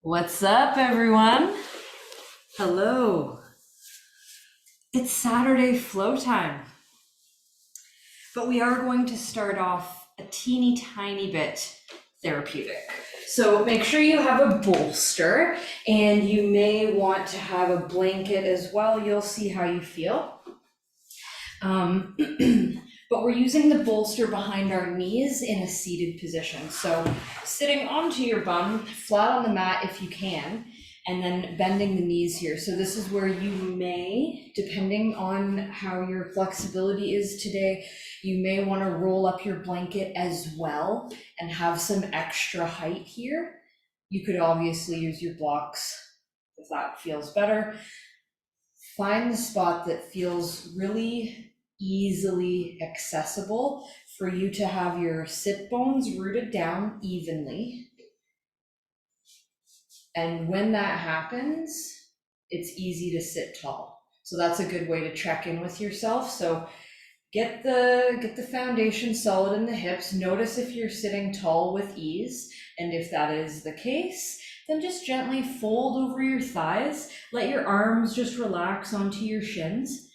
What's up, everyone? Hello. It's Saturday flow time, but we are going to start off a teeny tiny bit therapeutic. So make sure you have a bolster, and you may want to have a blanket as well. You'll see how you feel. But we're using the bolster behind our knees in a seated position. So sitting onto your bum, flat on the mat if you can, and then bending the knees here. So this is where you may, depending on how your flexibility is today, you may want to roll up your blanket as well and have some extra height here. You could obviously use your blocks if that feels better. Find the spot that feels really easily accessible for you to have your sit bones rooted down evenly. And when that happens, it's easy to sit tall. So that's a good way to check in with yourself. So get the foundation solid in the hips. Notice if you're sitting tall with ease. And if that is the case, then just gently fold over your thighs. Let your arms just relax onto your shins.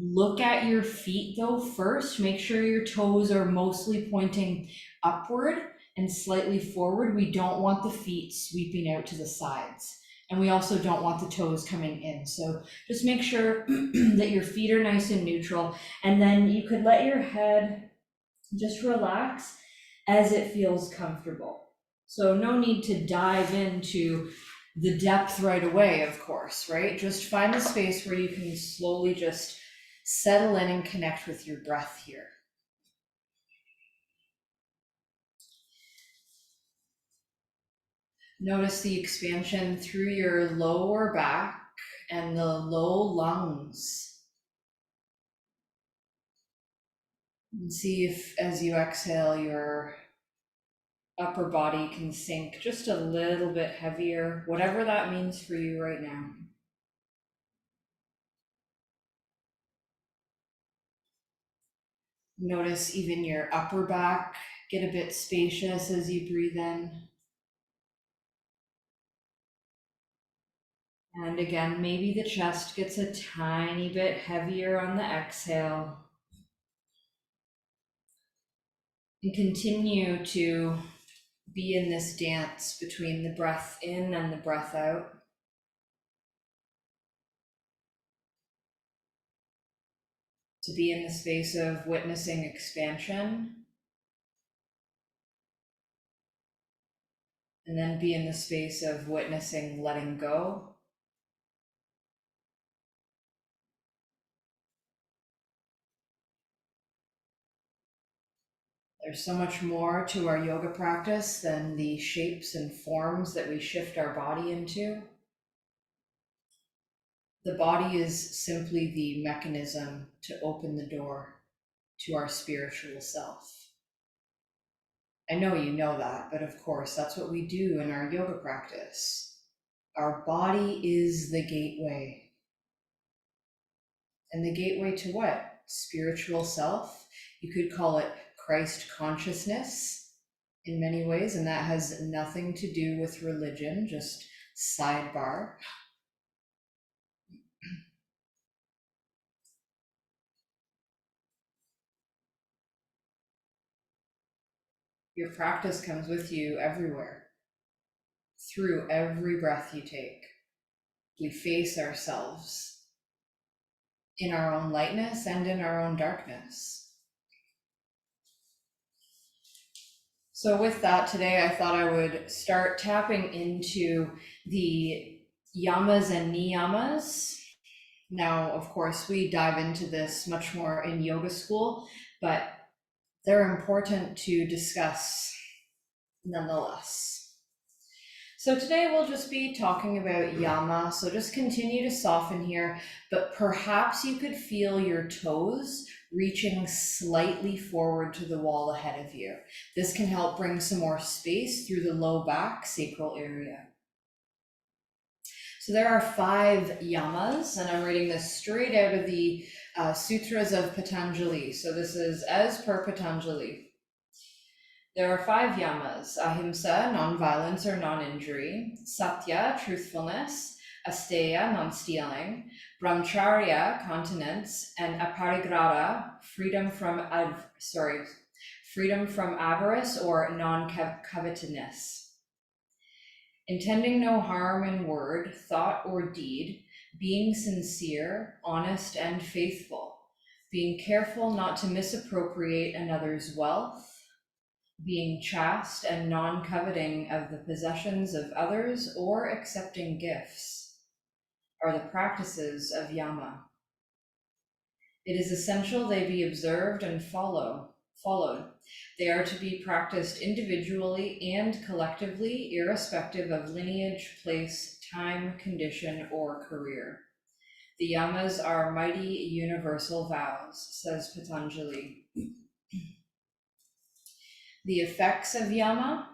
Look at your feet though first. Make sure your toes are mostly pointing upward and slightly forward. We don't want the feet sweeping out to the sides. And we also don't want the toes coming in. So just make sure that your feet are nice and neutral. And then you could let your head just relax as it feels comfortable. So no need to dive into the depth right away, of course, right? Just find a space where you can slowly just settle in and connect with your breath here. Notice the expansion through your lower back and the low lungs. And see if as you exhale, your upper body can sink just a little bit heavier, whatever that means for you right now. Notice even your upper back get a bit spacious as you breathe in. And again, maybe the chest gets a tiny bit heavier on the exhale. And continue to be in this dance between the breath in and the breath out. To be in the space of witnessing expansion. And then be in the space of witnessing letting go. There's so much more to our yoga practice than the shapes and forms that we shift our body into. The body is simply the mechanism to open the door to our spiritual self. I know you know that, but of course, that's what we do in our yoga practice. Our body is the gateway. And the gateway to what? Spiritual self. You could call it Christ consciousness in many ways, and that has nothing to do with religion, just sidebar. Your practice comes with you everywhere, through every breath you take. We face ourselves in our own lightness and in our own darkness. So with that, today I thought I would start tapping into the yamas and niyamas. Now, of course, we dive into this much more in yoga school, but they're important to discuss nonetheless. So today we'll just be talking about yama. So just continue to soften here, but perhaps you could feel your toes reaching slightly forward to the wall ahead of you. This can help bring some more space through the low back sacral area. So there are 5 yamas, and I'm reading this straight out of the Sutras of Patanjali. So this is as per Patanjali. There are 5 yamas: ahimsa, non-violence or non-injury; satya, truthfulness; asteya, non-stealing; brahmacharya, continence; and aparigrata, freedom from avarice or non-covetousness. Intending no harm in word, thought, or deed; being sincere, honest, and faithful; being careful not to misappropriate another's wealth; being chaste and non-coveting of the possessions of others or accepting gifts, are the practices of Yama. It is essential they be observed and followed. They are to be practiced individually and collectively, irrespective of lineage, place, time, condition, or career. The Yamas are mighty universal vows, says Patanjali. The effects of Yama: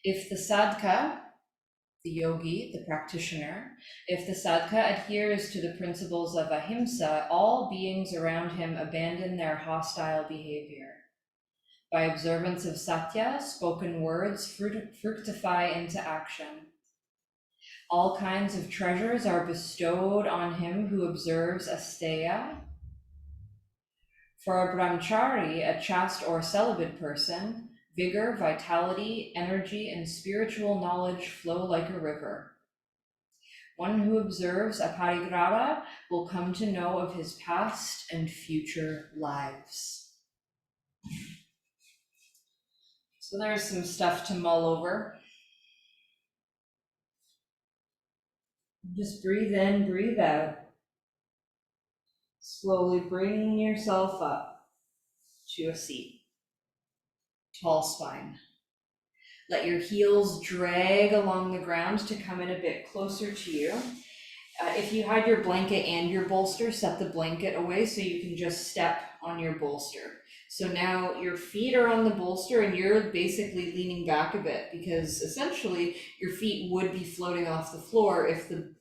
if the sadhaka, the yogi, the practitioner, if the sadhaka adheres to the principles of ahimsa, all beings around him abandon their hostile behavior. By observance of satya, spoken words fructify into action. All kinds of treasures are bestowed on him who observes asteya. For a brahmachari, a chaste or celibate person, vigor, vitality, energy, and spiritual knowledge flow like a river. One who observes aparigrata will come to know of his past and future lives. So there's some stuff to mull over. Just breathe in, breathe out. Slowly bring yourself up to a seat. Tall spine. Let your heels drag along the ground to come in a bit closer to you. If you had your blanket and your bolster, set the blanket away so you can just step on your bolster. So now your feet are on the bolster and you're basically leaning back a bit, because essentially your feet would be floating off the floor if the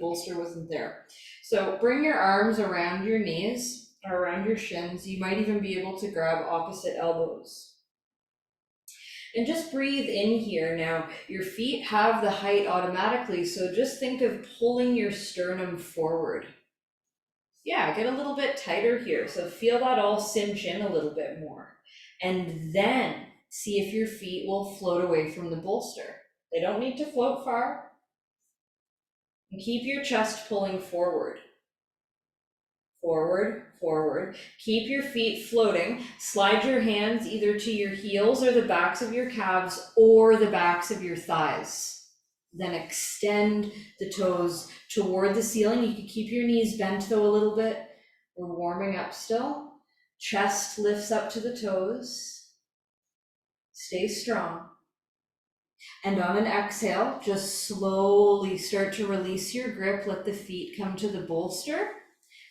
bolster wasn't there. So bring your arms around your knees or around your shins. You might even be able to grab opposite elbows. And just breathe in here. Now, your feet have the height automatically, so just think of pulling your sternum forward. Yeah, get a little bit tighter here. So feel that all cinch in a little bit more. And then see if your feet will float away from the bolster. They don't need to float far. And keep your chest pulling forward. Forward, forward. Keep your feet floating. Slide your hands either to your heels or the backs of your calves or the backs of your thighs. Then extend the toes toward the ceiling. You can keep your knees bent though a little bit. We're warming up still. Chest lifts up to the toes. Stay strong. And on an exhale, just slowly start to release your grip. Let the feet come to the bolster.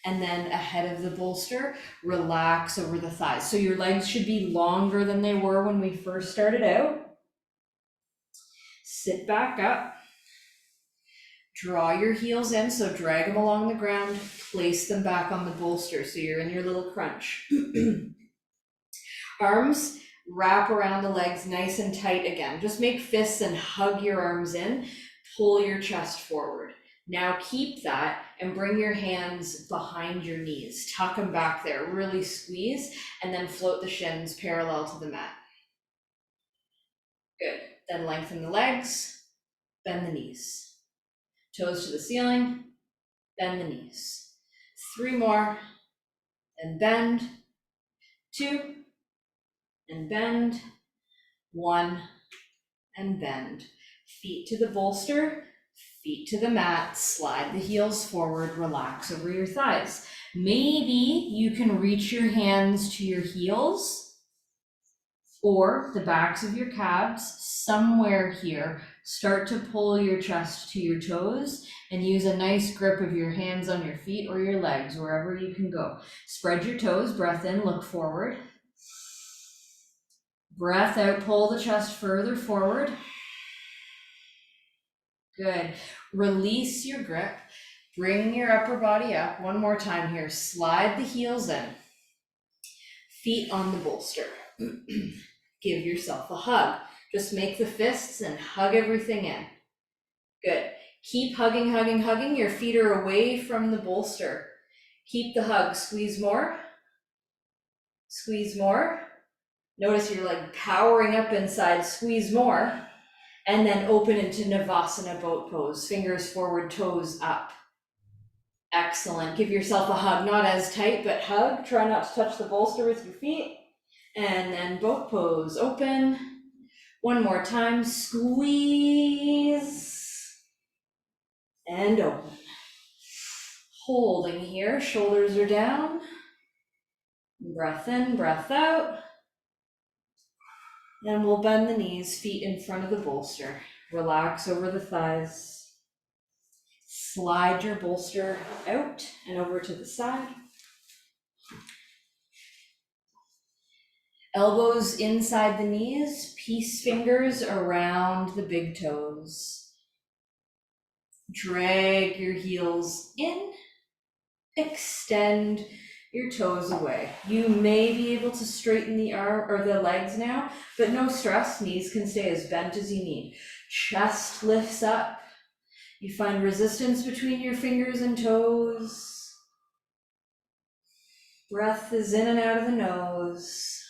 And then ahead of the bolster, relax over the thighs. So your legs should be longer than they were when we first started out. Sit back up. Draw your heels in, so drag them along the ground. Place them back on the bolster, so you're in your little crunch. Arms wrap around the legs nice and tight again. Just make fists and hug your arms in. Pull your chest forward. Now keep that and bring your hands behind your knees. Tuck them back there, really squeeze, and then float the shins parallel to the mat. Good. Then lengthen the legs, bend the knees. Toes to the ceiling, bend the knees. 3 more, and bend. 2, and bend. 1, and bend. Feet to the bolster. Feet to the mat, slide the heels forward, relax over your thighs. Maybe you can reach your hands to your heels or the backs of your calves, somewhere here. Start to pull your chest to your toes and use a nice grip of your hands on your feet or your legs, wherever you can go. Spread your toes, breath in, look forward. Breath out, pull the chest further forward. Good. Release your grip. Bring your upper body up. One more time here. Slide the heels in. Feet on the bolster. Give yourself a hug. Just make the fists and hug everything in. Good. Keep hugging, hugging, hugging. Your feet are away from the bolster. Keep the hug. Squeeze more. Squeeze more. Notice you're like powering up inside. Squeeze more. And then open into Navasana boat pose. Fingers forward, toes up. Excellent. Give yourself a hug. Not as tight, but hug. Try not to touch the bolster with your feet. And then boat pose. Open. One more time. Squeeze. And open. Holding here. Shoulders are down. Breath in, breath out. And we'll bend the knees, feet in front of the bolster. Relax over the thighs. Slide your bolster out and over to the side. Elbows inside the knees, peace fingers around the big toes. Drag your heels in, extend your toes away. You may be able to straighten the arm or the legs now, but no stress. Knees can stay as bent as you need. Chest lifts up. You find resistance between your fingers and toes. Breath is in and out of the nose.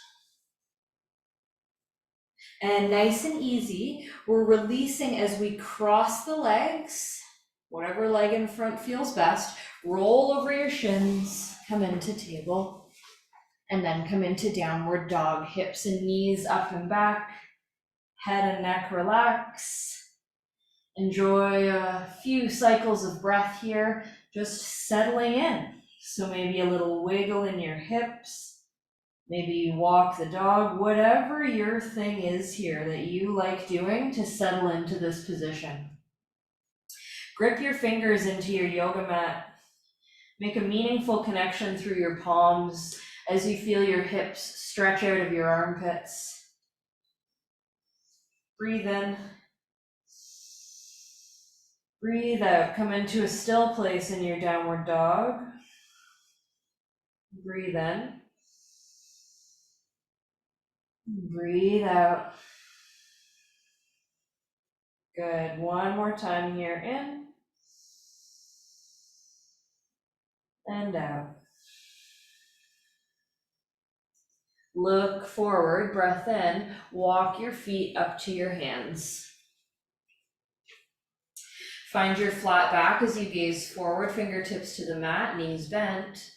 And nice and easy, we're releasing as we cross the legs, whatever leg in front feels best. Roll over your shins, come into table, and then come into downward dog. Hips and knees up and back, head and neck relax. Enjoy a few cycles of breath here, just settling in. So maybe a little wiggle in your hips. Maybe you walk the dog, whatever your thing is here that you like doing to settle into this position. Grip your fingers into your yoga mat. Make a meaningful connection through your palms as you feel your hips stretch out of your armpits. Breathe in. Breathe out. Come into a still place in your downward dog. Breathe in. Breathe out. Good. One more time here. In and out. Look forward, breath in. Walk your feet up to your hands. Find your flat back as you gaze forward, fingertips to the mat, knees bent.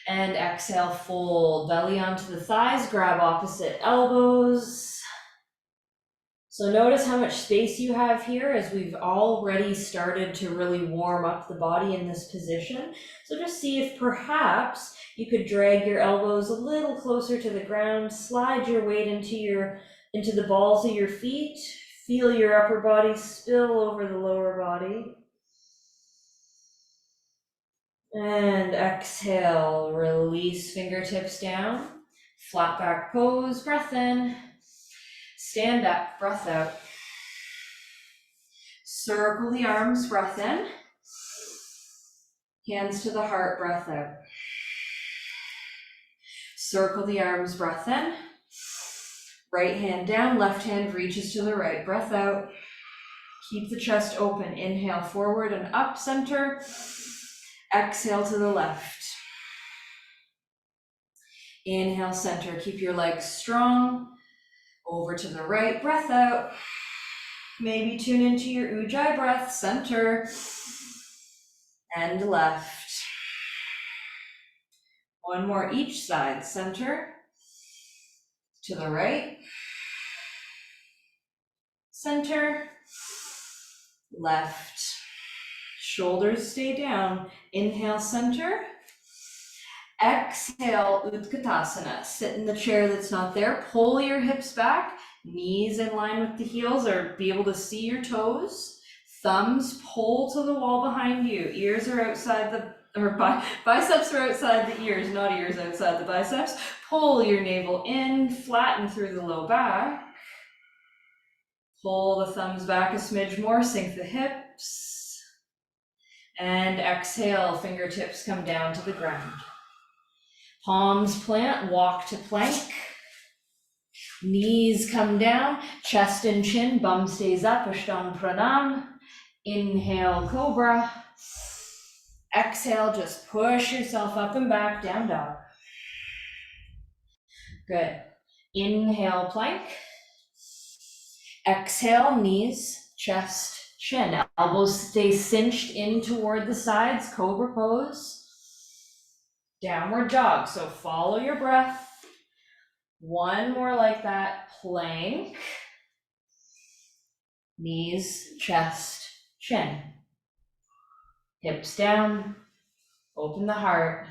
And exhale, fold, belly onto the thighs, grab opposite elbows. So notice how much space you have here as we've already started to really warm up the body in this position. So just see if perhaps you could drag your elbows a little closer to the ground, slide your weight into the balls of your feet, feel your upper body spill over the lower body. And exhale, release fingertips down, flat back pose, breath in, stand up, breath out. Circle the arms, breath in, hands to the heart, breath out. Circle the arms, breath in, right hand down, left hand reaches to the right, breath out. Keep the chest open, inhale forward and up, center. Exhale to the left. Inhale, center. Keep your legs strong. Over to the right, breath out. Maybe tune into your Ujjayi breath, center. And left. One more each side, center. To the right. Center. Left. Shoulders stay down. Inhale, center. Exhale, Utkatasana. Sit in the chair that's not there. Pull your hips back. Knees in line with the heels, or be able to see your toes. Thumbs pull to the wall behind you. Ears are outside biceps are outside the ears, not ears outside the biceps. Pull your navel in, flatten through the low back. Pull the thumbs back a smidge more, sink the hips. And exhale, fingertips come down to the ground. Palms plant, walk to plank. Knees come down, chest and chin, bum stays up, Ashtanga Pranam. Inhale, Cobra. Exhale, just push yourself up and back, down dog. Good. Inhale, plank. Exhale, knees, chest, chin. Elbows stay cinched in toward the sides, Cobra pose. Downward dog, so follow your breath. One more like that, plank. Knees, chest, chin. Hips down, open the heart,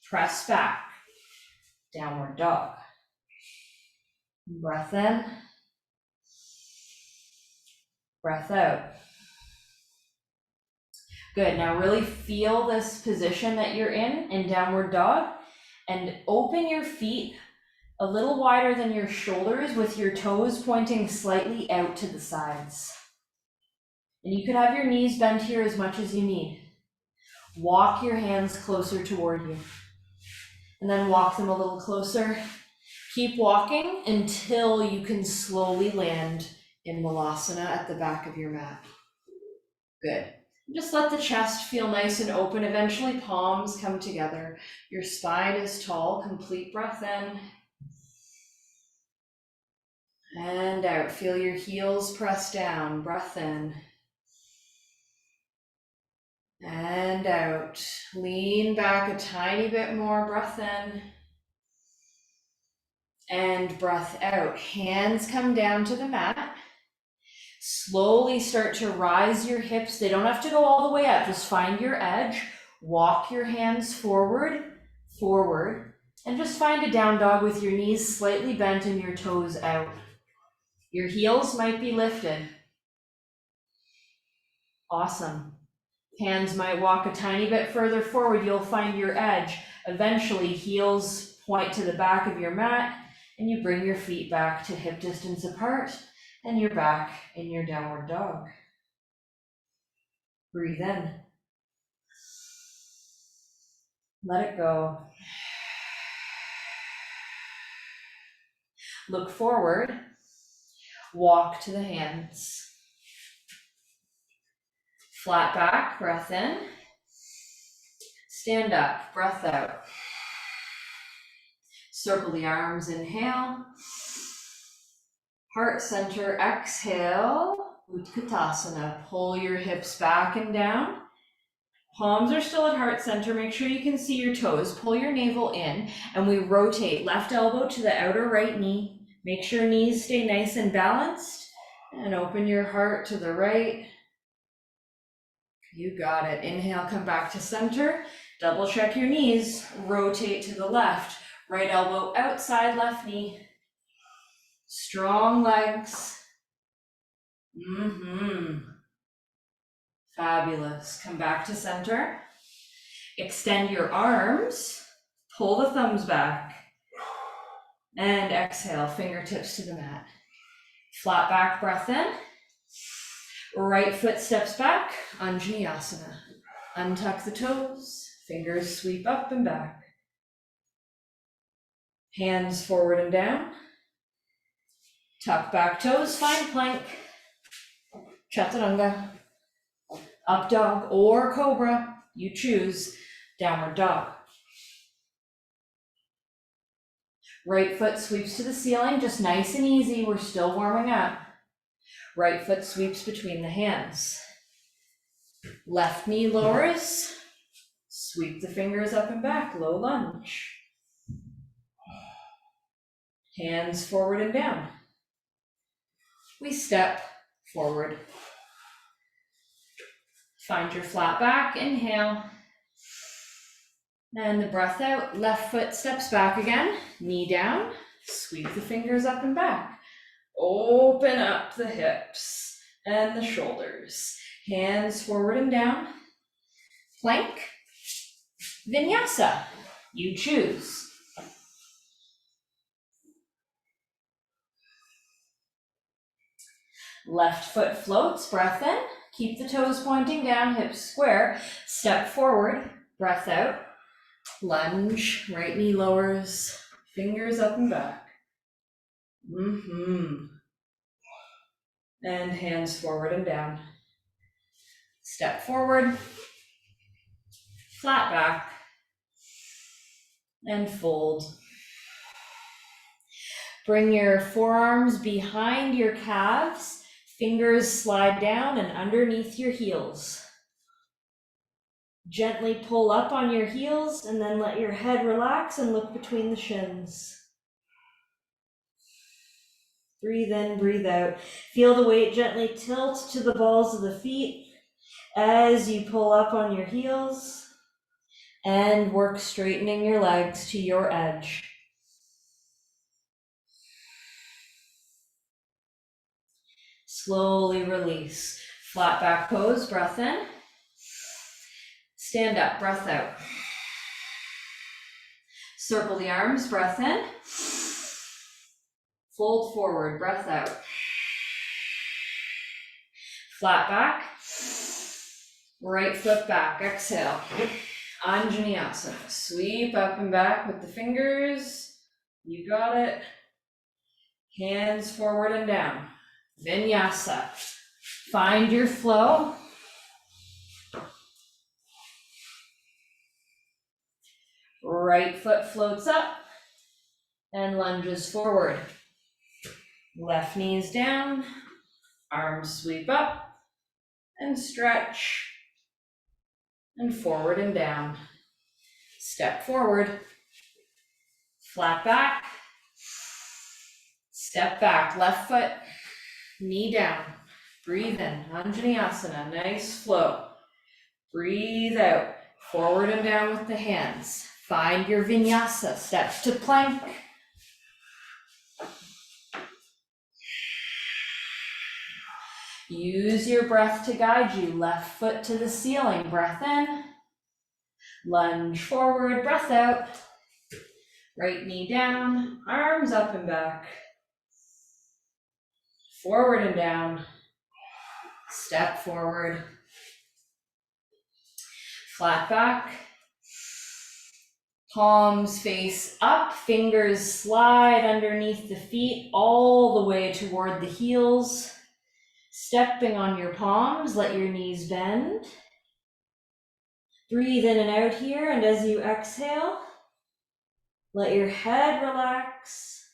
press back, downward dog. Breath in, breath out. Good, now really feel this position that you're in downward dog, and open your feet a little wider than your shoulders with your toes pointing slightly out to the sides. And you could have your knees bent here as much as you need. Walk your hands closer toward you. And then walk them a little closer. Keep walking until you can slowly land in Malasana at the back of your mat. Good. Just let the chest feel nice and open. Eventually palms come together. Your spine is tall. Complete breath in. And out. Feel your heels press down. Breath in. And out. Lean back a tiny bit more. Breath in. And breath out. Hands come down to the mat. Slowly start to rise your hips. They don't have to go all the way up. Just find your edge. Walk your hands forward, forward. And just find a down dog with your knees slightly bent and your toes out. Your heels might be lifted. Awesome. Hands might walk a tiny bit further forward. You'll find your edge. Eventually, heels point to the back of your mat, and you bring your feet back to hip distance apart, and you're back in your downward dog. Breathe in. Let it go. Look forward. Walk to the hands. Flat back, breath in. Stand up, breath out. Circle the arms, inhale. Heart center, exhale. Utkatasana, pull your hips back and down. Palms are still at heart center. Make sure you can see your toes. Pull your navel in, and we rotate left elbow to the outer right knee. Make sure knees stay nice and balanced, and open your heart to the right. You got it. Inhale, come back to center. Double check your knees. Rotate to the left. Right elbow outside left knee. Strong legs. Fabulous. Come back to center. Extend your arms. Pull the thumbs back. And exhale, fingertips to the mat. Flat back, breath in. Right foot steps back, Anjaneyasana. Untuck the toes, fingers sweep up and back. Hands forward and down. Tuck back toes, find plank. Chaturanga. Up dog or cobra, you choose. Downward dog. Right foot sweeps to the ceiling, just nice and easy. We're still warming up. Right foot sweeps between the hands. Left knee lowers. Sweep the fingers up and back, low lunge. Hands forward and down. We step forward. Find your flat back, inhale. And the breath out, left foot steps back again, knee down, sweep the fingers up and back. Open up the hips and the shoulders. Hands forward and down. Plank. Vinyasa. You choose. Left foot floats, breath in. Keep the toes pointing down, hips square. Step forward, breath out. Lunge, right knee lowers, fingers up and back. And hands forward and down. Step forward, flat back, and fold. Bring your forearms behind your calves, fingers slide down and underneath your heels. Gently pull up on your heels and then let your head relax and look between the shins. Breathe in, breathe out. Feel the weight gently tilt to the balls of the feet as you pull up on your heels and work straightening your legs to your edge. Slowly release. Flat back pose, breath in. Stand up, breath out. Circle the arms, breath in. Fold forward, breath out. Flat back. Right foot back, exhale. Anjaneyasana. Sweep up and back with the fingers. You got it. Hands forward and down. Vinyasa. Find your flow. Right foot floats up and lunges forward. Left knee is down. Arms sweep up and stretch. And forward and down. Step forward. Flat back. Step back. Left foot. Knee down. Breathe in. Anjaneyasana. Nice flow. Breathe out. Forward and down with the hands. Find your vinyasa. Step to plank. Use your breath to guide you. Left foot to the ceiling. Breath in. Lunge forward. Breath out. Right knee down. Arms up and back. Forward and down. Step forward. Flat back. Palms face up. Fingers slide underneath the feet all the way toward the heels. Stepping on your palms, let your knees bend. Breathe in and out here, and as you exhale, let your head relax.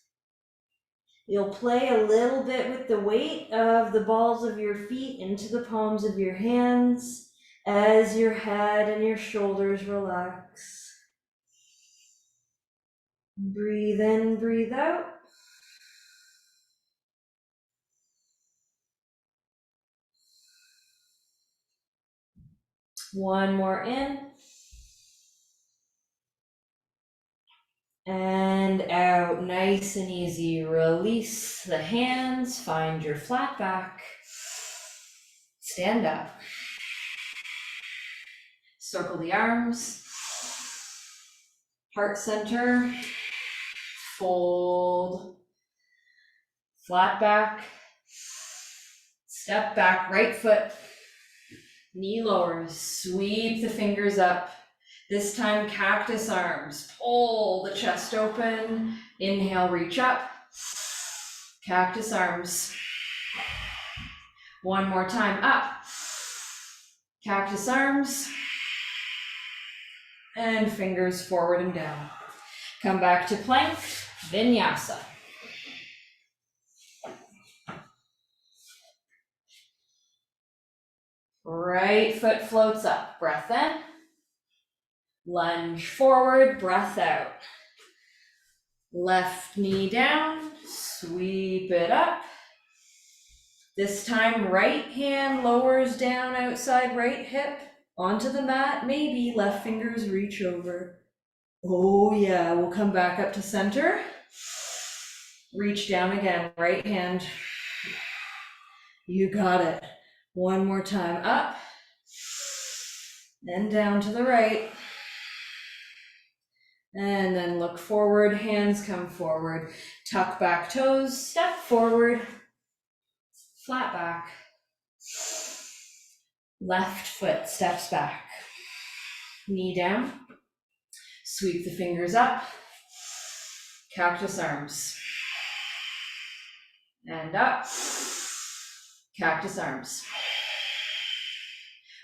You'll play a little bit with the weight of the balls of your feet into the palms of your hands as your head and your shoulders relax. Breathe in, breathe out. One more in. And out, nice and easy. Release the hands, find your flat back. Stand up. Circle the arms. Heart center. Fold. Flat back. Step back, right foot. Knee lowers. Sweep the fingers up. This time, cactus arms. Pull the chest open. Inhale, reach up. Cactus arms. One more time, up. Cactus arms. And fingers forward and down. Come back to plank, vinyasa. Right foot floats up, breath in. Lunge forward, breath out. Left knee down, sweep it up. This time, right hand lowers down outside right hip onto the mat. Maybe left fingers reach over. Oh yeah, we'll come back up to center. Reach down again, right hand. You got it. One more time, up. Then down to the right. And then look forward, hands come forward. Tuck back toes, step forward. Flat back. Left foot steps back. Knee down. Sweep the fingers up. Cactus arms. and up. Cactus arms.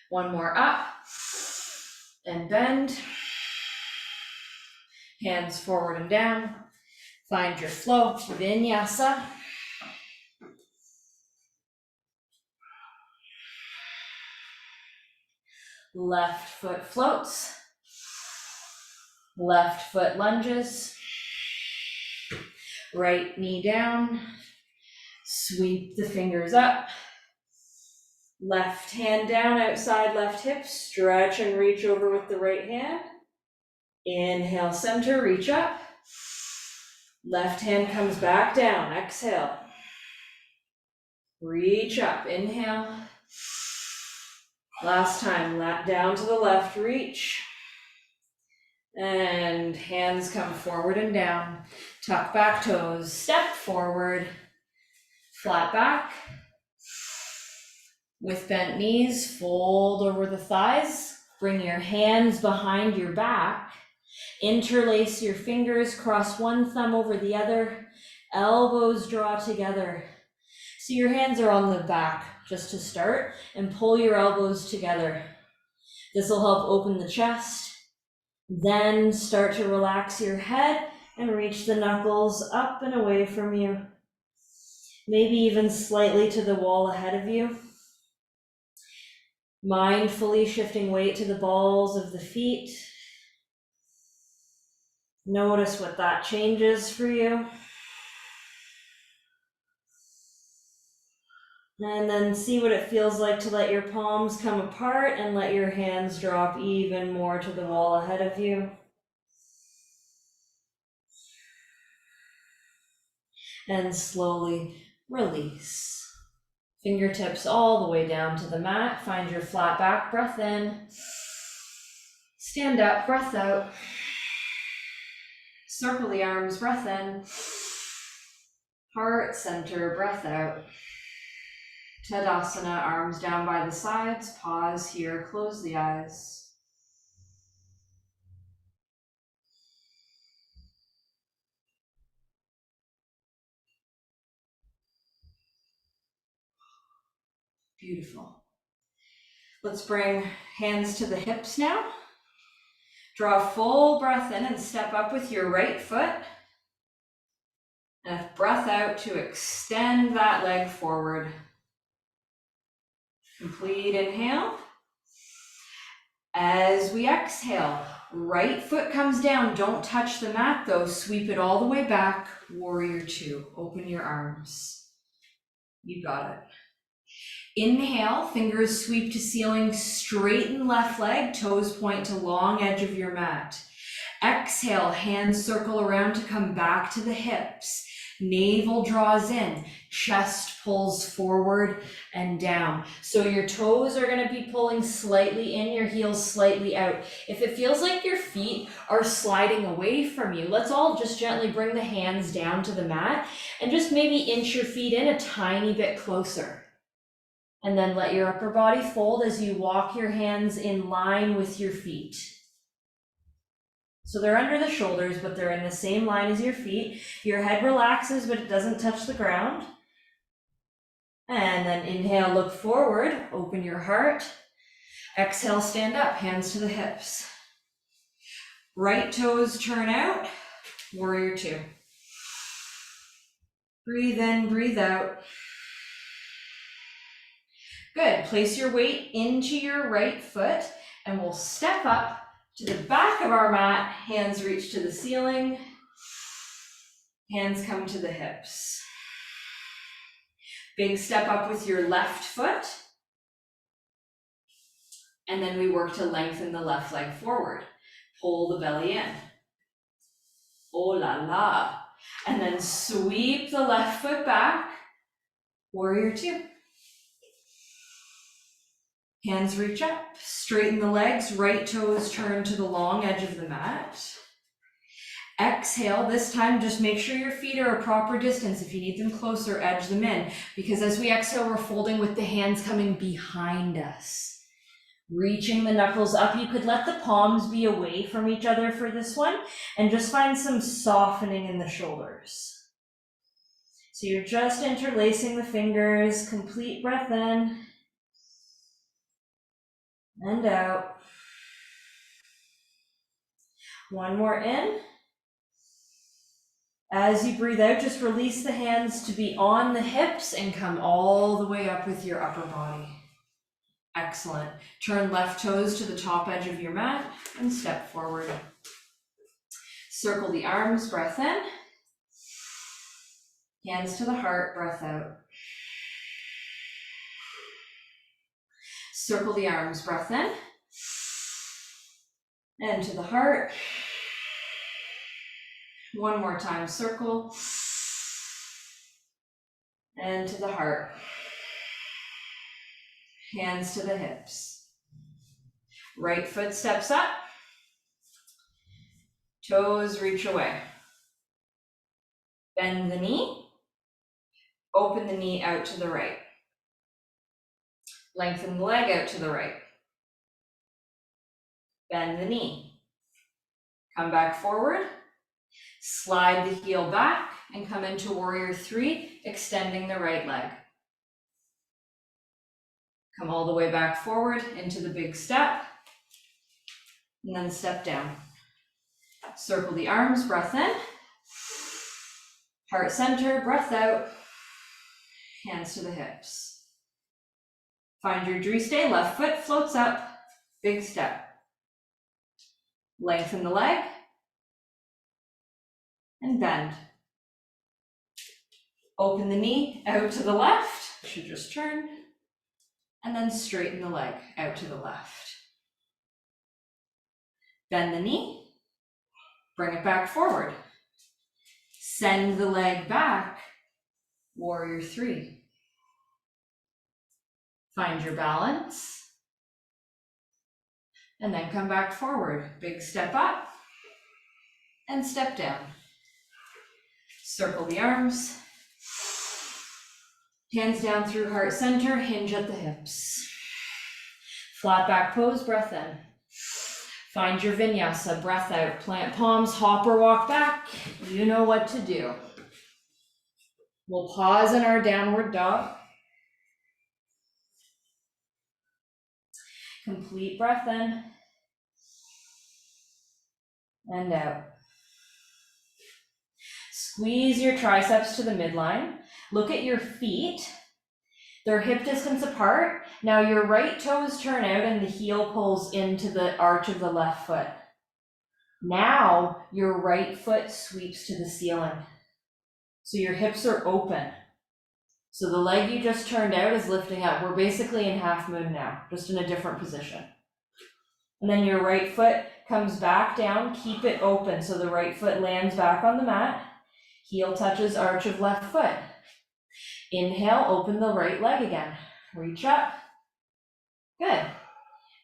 One more up, and bend. Hands forward and down. Find your flow, vinyasa. Left foot floats. Left foot lunges. Right knee down. Sweep the fingers up. Left hand down outside left hip. Stretch and reach over with the right hand. Inhale, center, reach up. Left hand comes back down. Exhale. Reach up. Inhale. Last time, down to the left, reach. And hands come forward and down. Tuck back toes, step forward, flat back. With bent knees, fold over the thighs. Bring your hands behind your back. Interlace your fingers, cross one thumb over the other. Elbows draw together. So your hands are on the back just to start, and pull your elbows together. This will help open the chest. Then start to relax your head and reach the knuckles up and away from you. Maybe even slightly to the wall ahead of you. Mindfully shifting weight to the balls of the feet. Notice what that changes for you. And then see what it feels like to let your palms come apart and let your hands drop even more to the wall ahead of you. And slowly release. Fingertips all the way down to the mat. Find your flat back, breath in. Stand up, breath out. Circle the arms, breath in. Heart center, breath out. Tadasana, arms down by the sides. Pause here, close the eyes. Beautiful. Let's bring hands to the hips now. Draw a full breath in and step up with your right foot. And a breath out to extend that leg forward. Complete inhale. As we exhale, right foot comes down. Don't touch the mat though. Sweep it all the way back. Warrior two. Open your arms. You got it. Inhale, fingers sweep to ceiling, straighten left leg, toes point to long edge of your mat. Exhale, hands circle around to come back to the hips. Navel draws in, chest pulls forward and down. So your toes are going to be pulling slightly in, your heels slightly out. If it feels like your feet are sliding away from you, let's all just gently bring the hands down to the mat and just maybe inch your feet in a tiny bit closer. And then let your upper body fold as you walk your hands in line with your feet. So they're under the shoulders, but they're in the same line as your feet. Your head relaxes, but it doesn't touch the ground. And then inhale, look forward, open your heart. Exhale, stand up, hands to the hips. Right toes turn out, warrior two. Breathe in, breathe out. Good, place your weight into your right foot and we'll step up to the back of our mat, hands reach to the ceiling, hands come to the hips. Big step up with your left foot, and then we work to lengthen the left leg forward. Pull the belly in. Oh la la. And then sweep the left foot back, warrior two. Hands reach up, straighten the legs, right toes turn to the long edge of the mat. Exhale, this time just make sure your feet are a proper distance. If you need them closer, edge them in. Because as we exhale, we're folding with the hands coming behind us. Reaching the knuckles up, you could let the palms be away from each other for this one, and just find some softening in the shoulders. So you're just interlacing the fingers, complete breath in and out. One more in. As you breathe out, just release the hands to be on the hips and come all the way up with your upper body. Excellent. Turn left toes to the top edge of your mat and step forward. Circle the arms, breath in. Hands to the heart, breath out. Circle the arms, breath in. And to the heart. One more time, circle. And to the heart. Hands to the hips. Right foot steps up. Toes reach away. Bend the knee. Open the knee out to the right. Lengthen the leg out to the right. Bend the knee. Come back forward. Slide the heel back and come into warrior three, extending the right leg. Come all the way back forward into the big step, and then step down. Circle the arms, breath in. Heart center, breath out. Hands to the hips. Find your driste, left foot floats up, big step. Lengthen the leg, and bend. Open the knee out to the left, should just turn, and then straighten the leg out to the left. Bend the knee, bring it back forward. Send the leg back, warrior three. Find your balance, and then come back forward. Big step up, and step down. Circle the arms, hands down through heart center, hinge at the hips. Flat back pose, breath in. Find your vinyasa, breath out. Plant palms, hop or walk back. You know what to do. We'll pause in our downward dog. Complete breath in and out. Squeeze your triceps to the midline. Look at your feet. They're hip distance apart. Now your right toes turn out and the heel pulls into the arch of the left foot. Now your right foot sweeps to the ceiling. So your hips are open. So the leg you just turned out is lifting up. We're basically in half moon now, just in a different position. And then your right foot comes back down, keep it open. So the right foot lands back on the mat. Heel touches arch of left foot. Inhale, open the right leg again. Reach up. Good.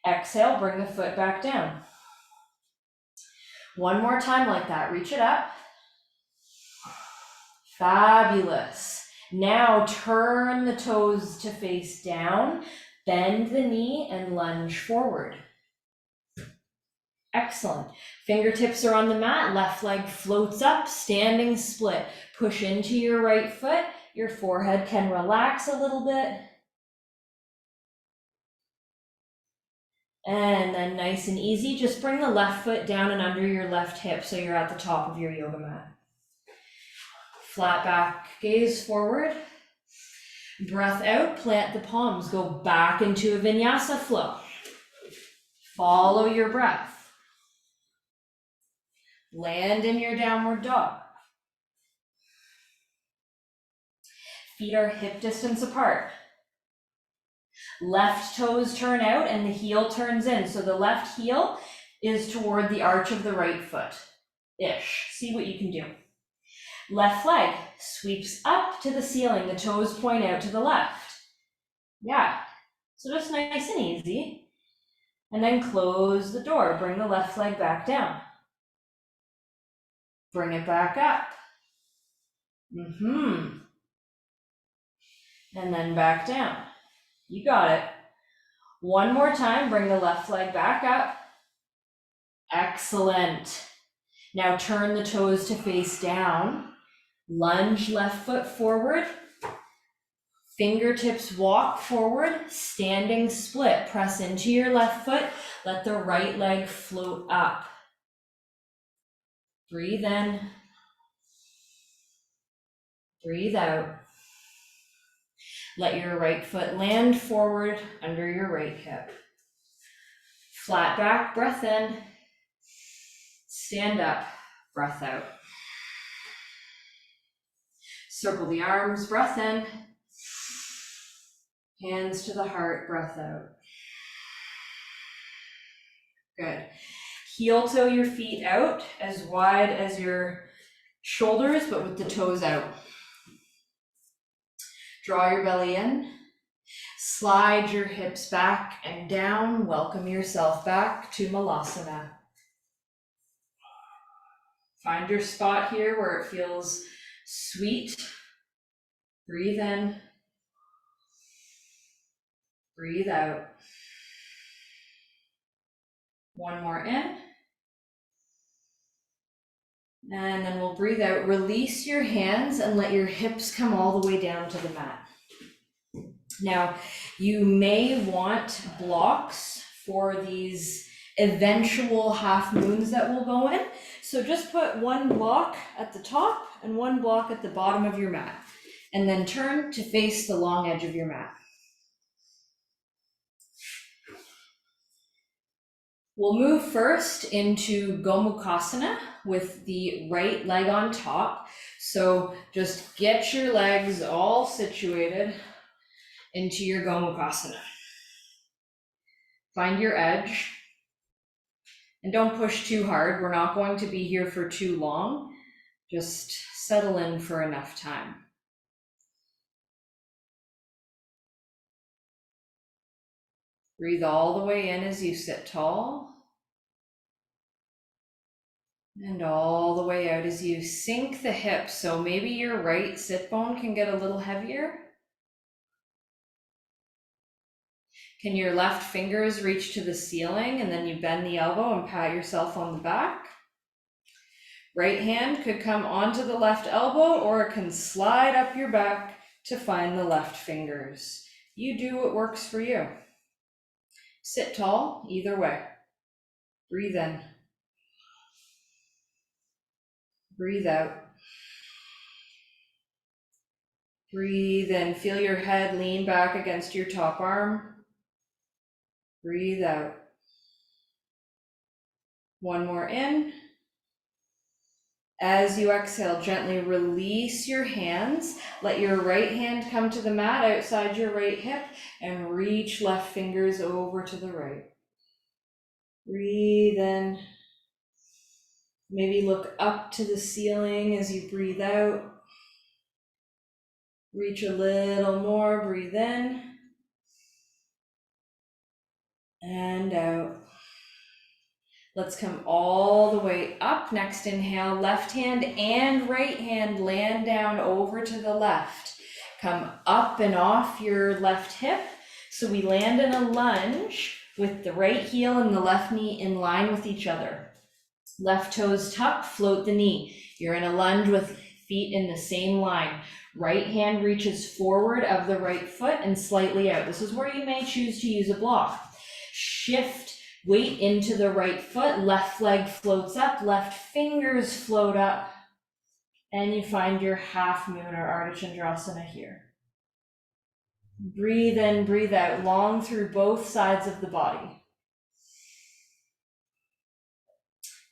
Exhale, bring the foot back down. One more time like that. Reach it up. Fabulous. Now turn the toes to face down, bend the knee and lunge forward. Excellent. Fingertips are on the mat, left leg floats up, standing split. Push into your right foot. Your forehead can relax a little bit. And then nice and easy, just bring the left foot down and under your left hip so you're at the top of your yoga mat. Flat back, gaze forward. Breath out, plant the palms, go back into a vinyasa flow. Follow your breath. Land in your downward dog. Feet are hip distance apart. Left toes turn out and the heel turns in. So the left heel is toward the arch of the right foot-ish. See what you can do. Left leg sweeps up to the ceiling. The toes point out to the left. Yeah, so just nice and easy. And then close the door. Bring the left leg back down. Bring it back up. And then back down. You got it. One more time, bring the left leg back up. Excellent. Now turn the toes to face down. Lunge left foot forward. Fingertips walk forward, standing split. Press into your left foot. Let the right leg float up. Breathe in. Breathe out. Let your right foot land forward under your right hip. Flat back, breath in. Stand up, breath out. Circle the arms, breath in. Hands to the heart, breath out. Good. Heel toe your feet out as wide as your shoulders, but with the toes out. Draw your belly in. Slide your hips back and down. Welcome yourself back to Malasana. Find your spot here where it feels sweet. Breathe in. Breathe out. One more in. And then we'll breathe out. Release your hands and let your hips come all the way down to the mat. Now, you may want blocks for these eventual half moons that will go in. So just put one block at the top and one block at the bottom of your mat. And then turn to face the long edge of your mat. We'll move first into Gomukhasana with the right leg on top. So just get your legs all situated into your Gomukhasana. Find your edge and don't push too hard. We're not going to be here for too long. Just settle in for enough time. Breathe all the way in as you sit tall. And all the way out as you sink the hips. So maybe your right sit bone can get a little heavier. Can your left fingers reach to the ceiling and then you bend the elbow and pat yourself on the back? Right hand could come onto the left elbow or it can slide up your back to find the left fingers. You do what works for you. Sit tall, either way. Breathe in. Breathe out. Breathe in. Feel your head lean back against your top arm. Breathe out. One more in. As you exhale, gently release your hands. Let your right hand come to the mat outside your right hip and reach left fingers over to the right. Breathe in. Maybe look up to the ceiling as you breathe out. Reach a little more, breathe in. And out. Let's come all the way up. Next inhale, left hand and right hand land down over to the left. Come up and off your left hip. So we land in a lunge with the right heel and the left knee in line with each other. Left toes tuck, float the knee. You're in a lunge with feet in the same line. Right hand reaches forward of the right foot and slightly out. This is where you may choose to use a block. Shift weight into the right foot, left leg floats up, left fingers float up, and you find your half moon or Ardha Chandrasana here. Breathe in, breathe out, long through both sides of the body.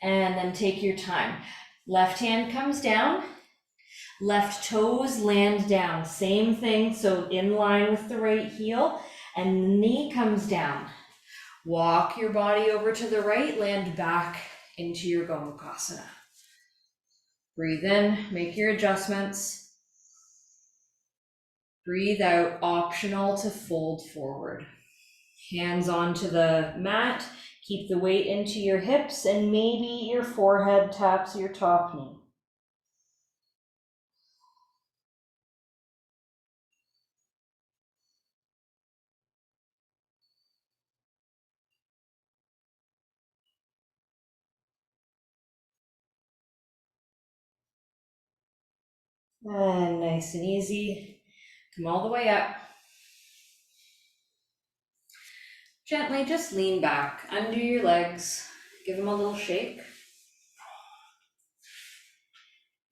And then take your time. Left hand comes down, left toes land down, same thing, so in line with the right heel, and the knee comes down. Walk your body over to the right, land back into your Gomukhasana. Breathe in, make your adjustments. Breathe out, optional to fold forward. Hands onto the mat, keep the weight into your hips and maybe your forehead taps your top knee. And nice and easy. Come all the way up. Gently just lean back under your legs. Give them a little shake.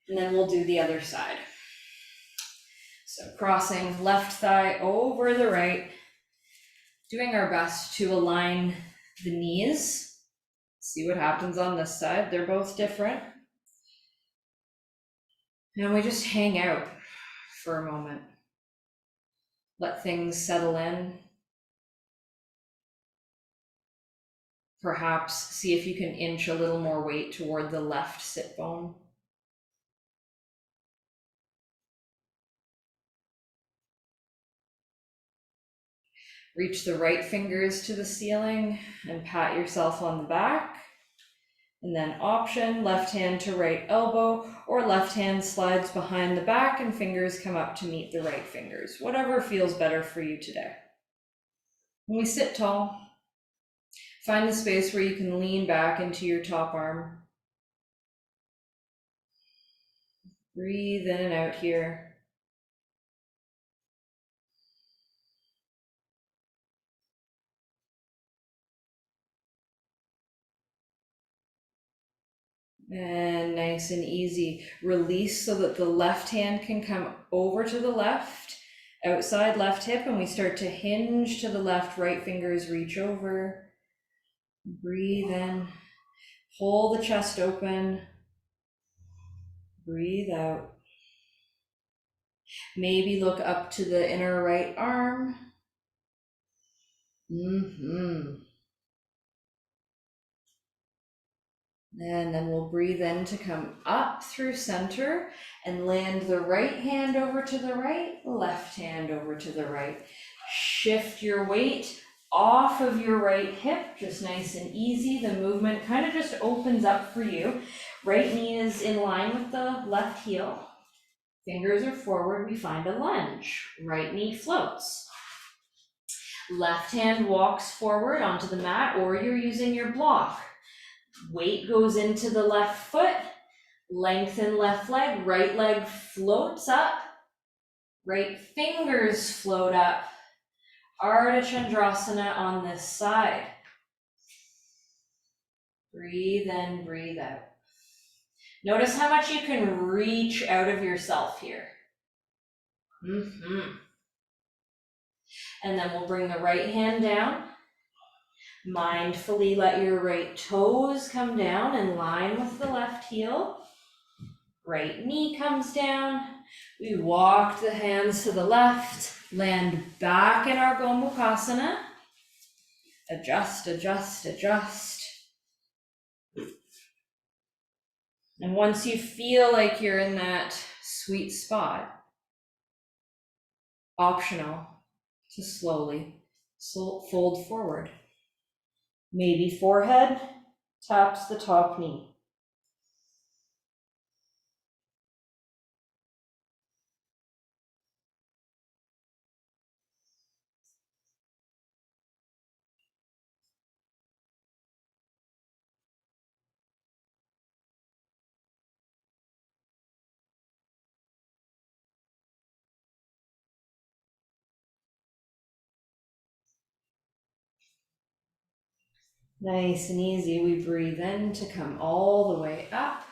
And then we'll do the other side. So crossing left thigh over the right. Doing our best to align the knees. See what happens on this side. They're both different. And we just hang out for a moment. Let things settle in. Perhaps see if you can inch a little more weight toward the left sit bone. Reach the right fingers to the ceiling and pat yourself on the back. And then option, left hand to right elbow, or left hand slides behind the back and fingers come up to meet the right fingers. Whatever feels better for you today. When we sit tall, find the space where you can lean back into your top arm. Breathe in and out here. And nice and easy. Release so that the left hand can come over to the left, outside left hip, and we start to hinge to the left, right fingers reach over. Breathe in. Hold the chest open. Breathe out. Maybe look up to the inner right arm. And then we'll breathe in to come up through center and land the right hand over to the right, left hand over to the right. Shift your weight off of your right hip, just nice and easy. The movement kind of just opens up for you. Right knee is in line with the left heel. Fingers are forward, we find a lunge. Right knee floats. Left hand walks forward onto the mat, or you're using your block. Weight goes into the left foot, lengthen left leg, right leg floats up, right fingers float up. Ardha Chandrasana on this side. Breathe in, breathe out. Notice how much you can reach out of yourself here. And then we'll bring the right hand down. Mindfully let your right toes come down in line with the left heel. Right knee comes down. We walk the hands to the left, land back in our Gomukhasana. Adjust, adjust, adjust. And once you feel like you're in that sweet spot, optional to slowly fold forward. Maybe forehead taps the top knee. Nice and easy. We breathe in to come all the way up.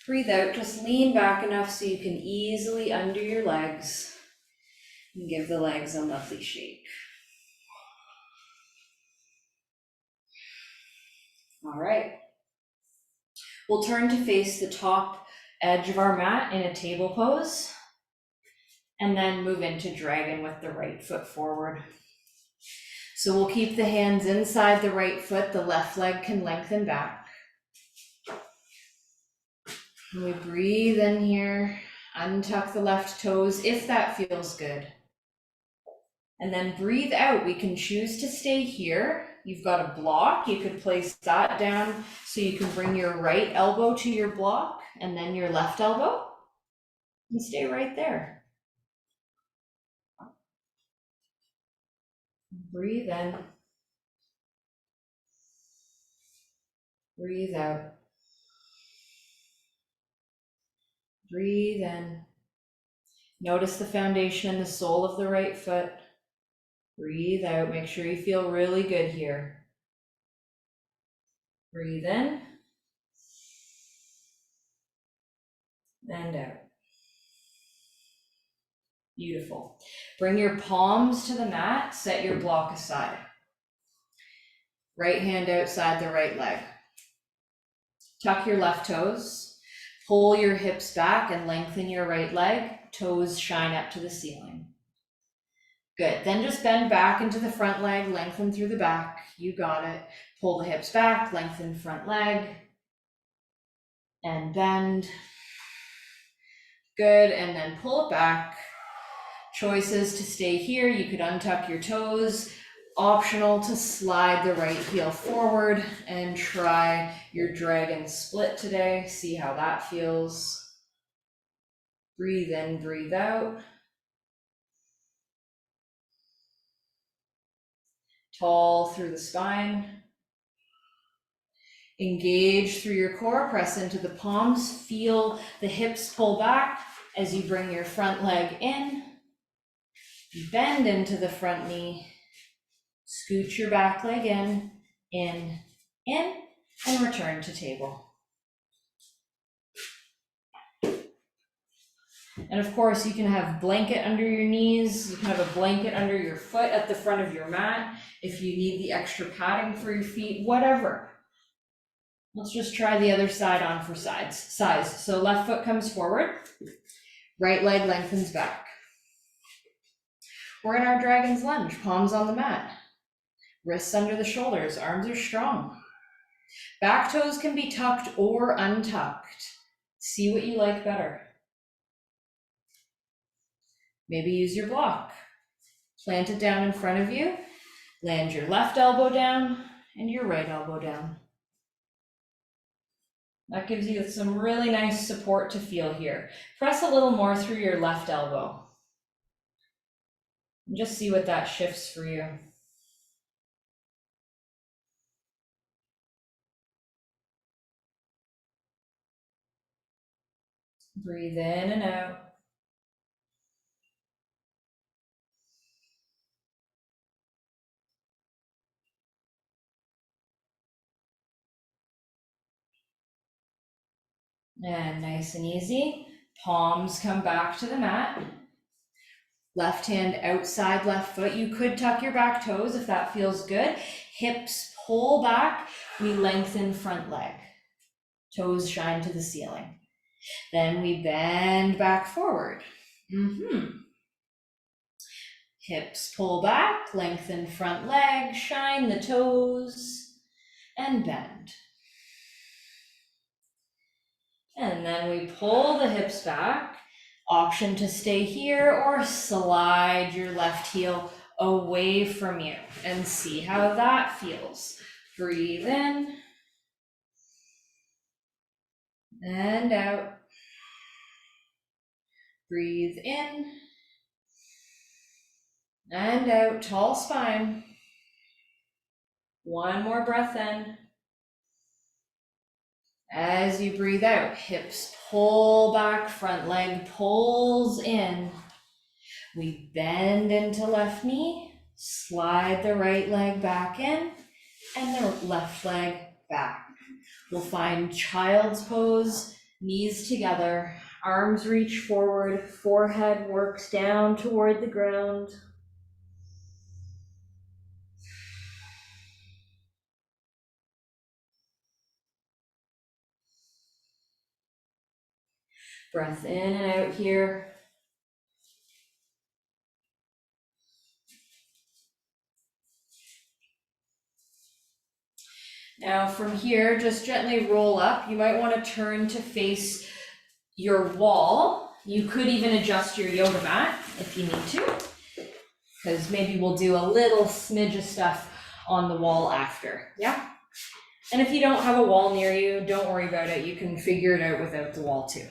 Breathe out, just lean back enough so you can easily undo your legs and give the legs a lovely shake. All right. We'll turn to face the top edge of our mat in a table pose and then move into dragon with the right foot forward. So we'll keep the hands inside the right foot, the left leg can lengthen back. And we breathe in here, untuck the left toes if that feels good. And then breathe out. We can choose to stay here. You've got a block. You could place that down so you can bring your right elbow to your block and then your left elbow and stay right there. Breathe in. Breathe out. Breathe in. Notice the foundation in the sole of the right foot. Breathe out. Make sure you feel really good here. Breathe in and out. Beautiful. Bring your palms to the mat. Set your block aside. Right hand outside the right leg. Tuck your left toes. Pull your hips back and lengthen your right leg. Toes shine up to the ceiling. Good. Then just bend back into the front leg, lengthen through the back. You got it. Pull the hips back, lengthen front leg, and bend. Good. And then pull it back. Choices to stay here. You could untuck your toes. Optional to slide the right heel forward and try your dragon split today. See how that feels. Breathe in, breathe out. Tall through the spine. Engage through your core, press into the palms, feel the hips pull back as you bring your front leg in. Bend into the front knee, scoot your back leg in, and return to table. And of course, you can have blanket under your knees, you can have a blanket under your foot at the front of your mat if you need the extra padding for your feet, whatever. Let's just try the other side on for size. So left foot comes forward, right leg lengthens back. We're in our dragon's lunge, palms on the mat, wrists under the shoulders, arms are strong. Back toes can be tucked or untucked. See what you like better. Maybe use your block. Plant it down in front of you, land your left elbow down and your right elbow down. That gives you some really nice support to feel here. Press a little more through your left elbow. And just see what that shifts for you. Breathe in and out. And nice and easy. Palms come back to the mat. Left hand outside left foot. You could tuck your back toes if that feels good. Hips pull back. We lengthen front leg. Toes shine to the ceiling. Then we bend back forward. Hips pull back, lengthen front leg, shine the toes, and bend. And then we pull the hips back. Option to stay here or slide your left heel away from you and see how that feels. Breathe in and out. Breathe in and out, tall spine. One more breath in. As you breathe out, hips pull back, front leg pulls in. We bend into left knee, slide the right leg back in, and the left leg back. We'll find child's pose, knees together, arms reach forward, forehead works down toward the ground. Breath in and out here. Now from here, just gently roll up. You might want to turn to face your wall. You could even adjust your yoga mat if you need to, because maybe we'll do a little smidge of stuff on the wall after, yeah? And if you don't have a wall near you, don't worry about it. You can figure it out without the wall too.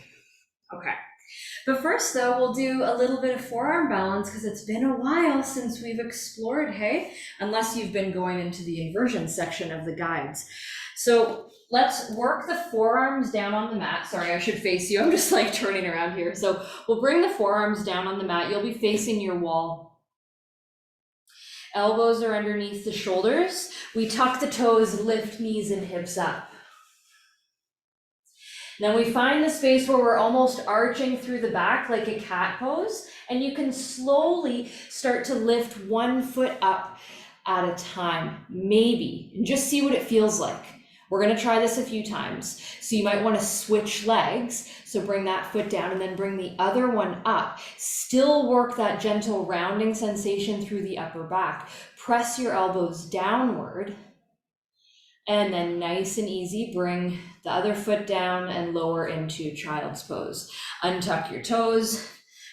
Okay. But first though, we'll do a little bit of forearm balance because it's been a while since we've explored, hey? Unless you've been going into the inversion section of the guides. So let's work the forearms down on the mat. Sorry, I should face you. I'm just like turning around here. So we'll bring the forearms down on the mat. You'll be facing your wall. Elbows are underneath the shoulders. We tuck the toes, lift knees and hips up. Then we find the space where we're almost arching through the back like a cat pose, and you can slowly start to lift one foot up at a time, maybe, and just see what it feels like. We're gonna try this a few times. So you might wanna switch legs. So bring that foot down and then bring the other one up. Still work that gentle rounding sensation through the upper back. Press your elbows downward. And then nice and easy, bring the other foot down and lower into child's pose. Untuck your toes,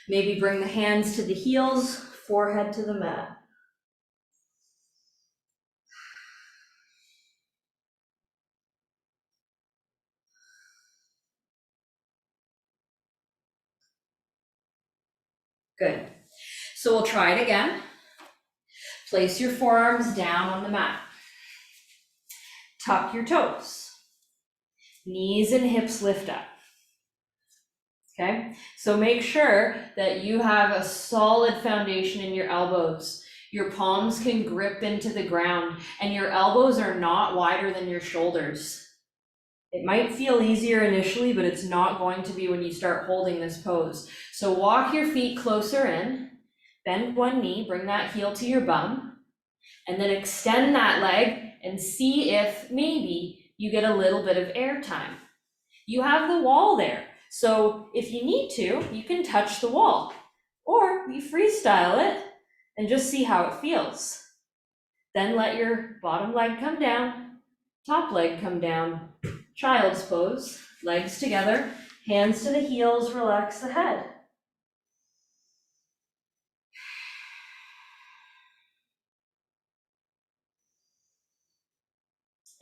maybe bring the hands to the heels, forehead to the mat. Good. So we'll try it again. Place your forearms down on the mat. Tuck your toes. Knees and hips lift up. Okay, so make sure that you have a solid foundation in your elbows. Your palms can grip into the ground and your elbows are not wider than your shoulders. It might feel easier initially, but it's not going to be when you start holding this pose. So walk your feet closer in, bend one knee, bring that heel to your bum, and then extend that leg and see if maybe you get a little bit of air time. You have the wall there. So if you need to, you can touch the wall, or you freestyle it and just see how it feels. Then let your bottom leg come down, top leg come down, child's pose, legs together, hands to the heels, relax the head.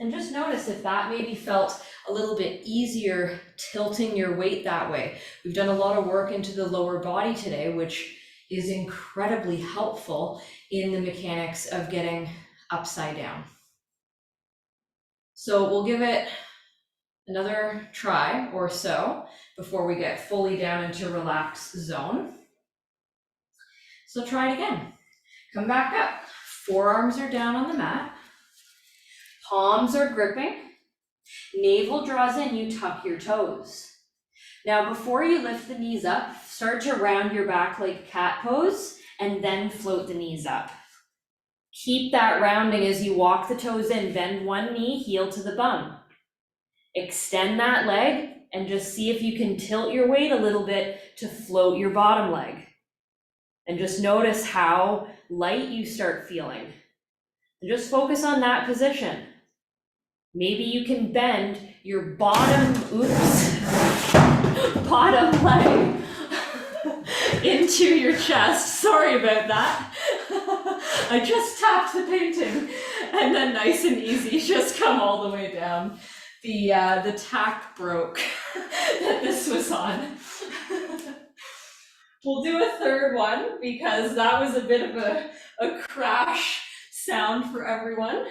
And just notice if that maybe felt a little bit easier tilting your weight that way. We've done a lot of work into the lower body today, which is incredibly helpful in the mechanics of getting upside down. So we'll give it another try or so before we get fully down into relaxed zone. So try it again. Come back up. Forearms are down on the mat. Palms are gripping. Navel draws in, you tuck your toes. Now, before you lift the knees up, start to round your back like cat pose, and then float the knees up. Keep that rounding as you walk the toes in. Bend one knee, heel to the bum. Extend that leg, and just see if you can tilt your weight a little bit to float your bottom leg. And just notice how light you start feeling. And just focus on that position. Maybe you can bend your bottom leg into your chest. Sorry about that. I just tapped the painting, and then nice and easy, just come all the way down. The tack broke that this was on. We'll do a third one because that was a bit of a crash sound for everyone.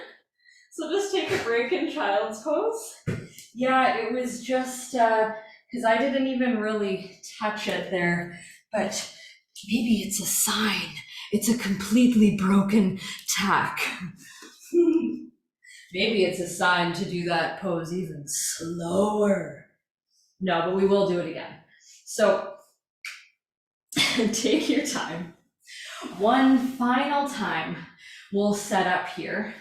So just take a break in child's pose. Yeah, it was just, because I didn't even really touch it there, but maybe it's a sign. It's a completely broken tack. Maybe it's a sign to do that pose even slower. No, but we will do it again. So take your time. One final time, we'll set up here.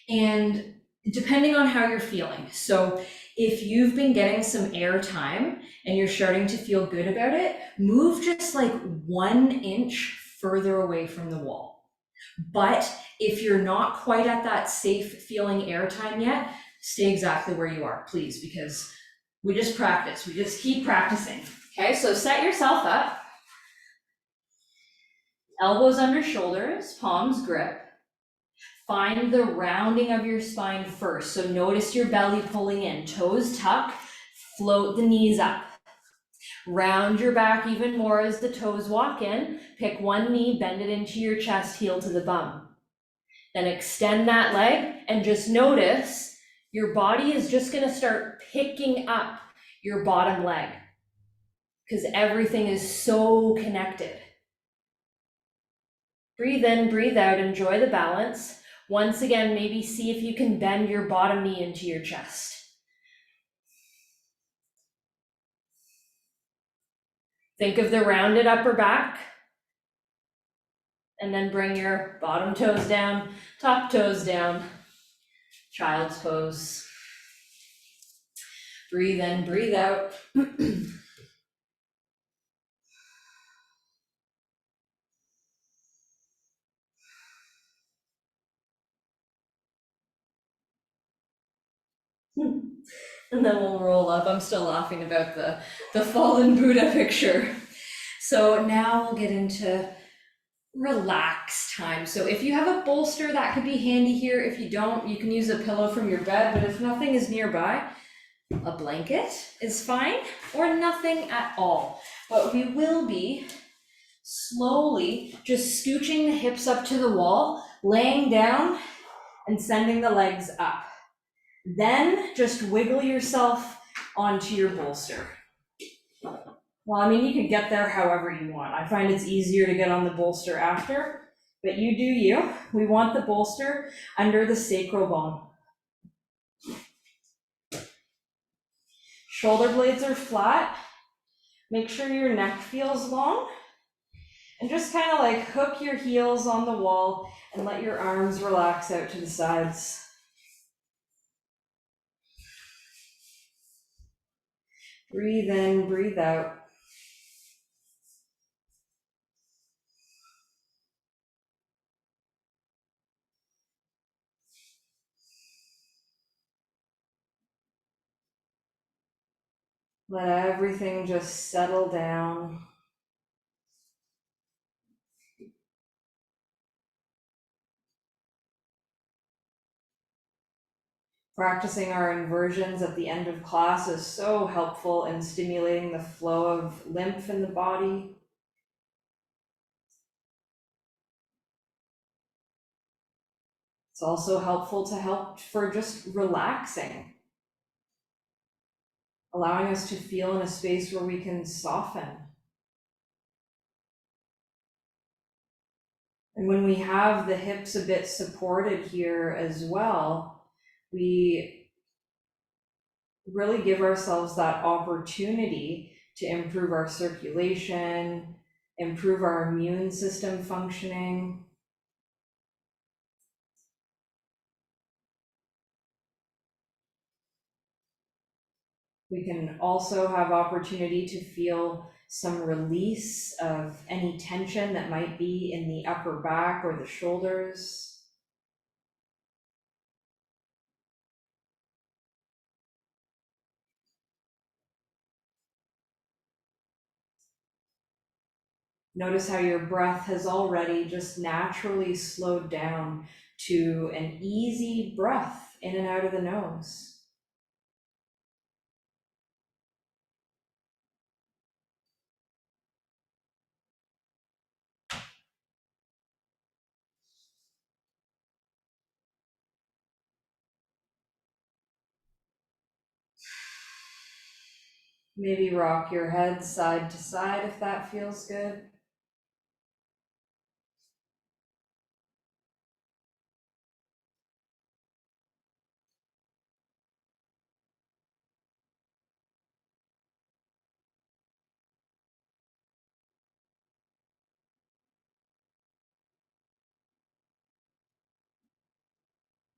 And depending on how you're feeling, so if you've been getting some air time and you're starting to feel good about it, move just like 1 inch further away from the wall. But if you're not quite at that safe feeling air time yet, stay exactly where you are, please, because we just practice. We just keep practicing. Okay, so set yourself up. Elbows under shoulders, palms grip. Find the rounding of your spine first. So notice your belly pulling in, toes tuck, float the knees up. Round your back even more as the toes walk in. Pick one knee, bend it into your chest, heel to the bum. Then extend that leg and just notice Your body is just gonna start picking up your bottom leg because everything is so connected. Breathe in, breathe out, enjoy the balance. Once again, maybe see if you can bend your bottom knee into your chest. Think of the rounded upper back, and then bring your bottom toes down, top toes down, child's pose. Breathe in, breathe out. And then we'll roll up. I'm still laughing about the fallen Buddha picture. So now we'll get into relax time. So if you have a bolster, that could be handy here. If you don't, you can use a pillow from your bed, but if nothing is nearby, a blanket is fine, or nothing at all. But we will be slowly just scooching the hips up to the wall, laying down and sending the legs up. Then just wiggle yourself onto your bolster. Well, I mean, you could get there however you want. I find it's easier to get on the bolster after, but you do you. We want the bolster under the sacral bone. Shoulder blades are flat. Make sure your neck feels long. And just kind of like hook your heels on the wall and let your arms relax out to the sides. Breathe in, breathe out. Let everything just settle down. Practicing our inversions at the end of class is so helpful in stimulating the flow of lymph in the body. It's also helpful to help for just relaxing, allowing us to feel in a space where we can soften. And when we have the hips a bit supported here as well, we really give ourselves that opportunity to improve our circulation, improve our immune system functioning. We can also have opportunity to feel some release of any tension that might be in the upper back or the shoulders. Notice how your breath has already just naturally slowed down to an easy breath in and out of the nose. Maybe rock your head side to side if that feels good.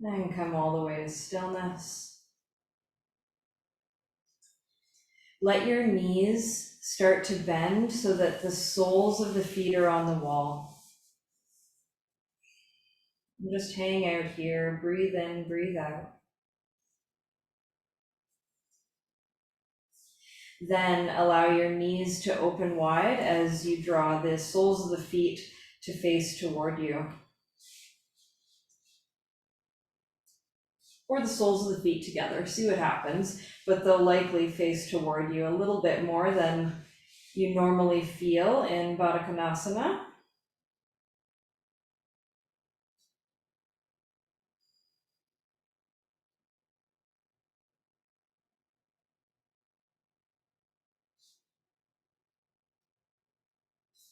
And come all the way to stillness. Let your knees start to bend so that the soles of the feet are on the wall. Just hang out here, breathe in, breathe out. Then allow your knees to open wide as you draw the soles of the feet to face toward you. Or the soles of the feet together, see what happens, but they'll likely face toward you a little bit more than you normally feel in Baddha Konasana.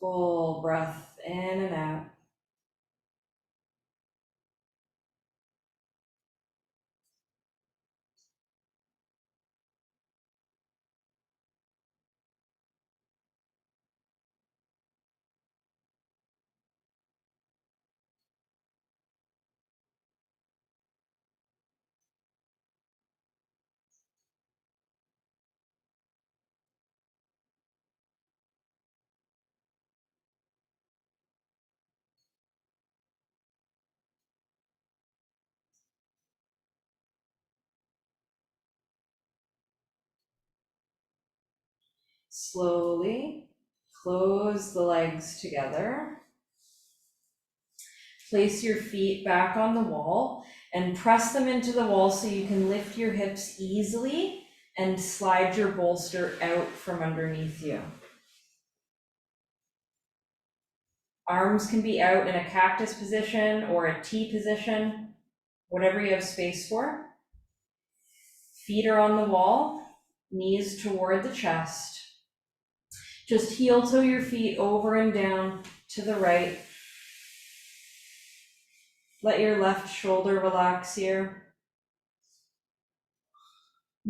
Full breath in and out. Slowly close the legs together. Place your feet back on the wall and press them into the wall so you can lift your hips easily and slide your bolster out from underneath you. Arms can be out in a cactus position or a T position, whatever you have space for. Feet are on the wall, knees toward the chest. Just heel toe your feet over and down to the right. Let your left shoulder relax here.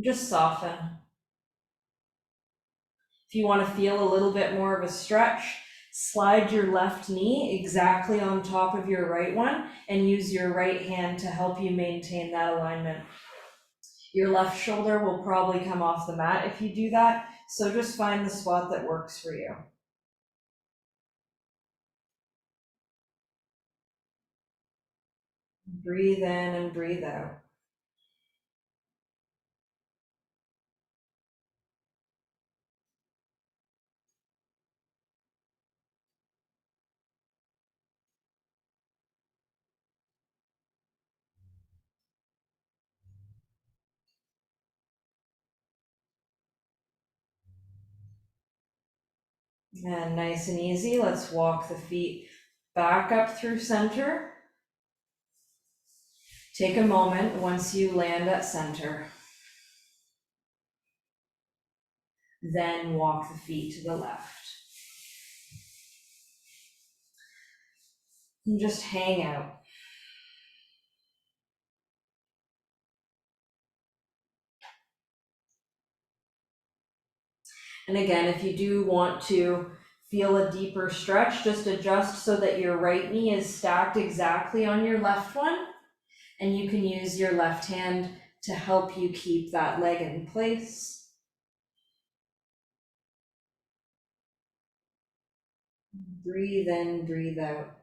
Just soften. If you want to feel a little bit more of a stretch, slide your left knee exactly on top of your right one and use your right hand to help you maintain that alignment. Your left shoulder will probably come off the mat if you do that, so just find the spot that works for you. Breathe in and breathe out. And nice and easy, let's walk the feet back up through center. Take a moment once you land at center. Then walk the feet to the left. And just hang out. And again, if you do want to feel a deeper stretch, just adjust so that your right knee is stacked exactly on your left one. And you can use your left hand to help you keep that leg in place. Breathe in, breathe out.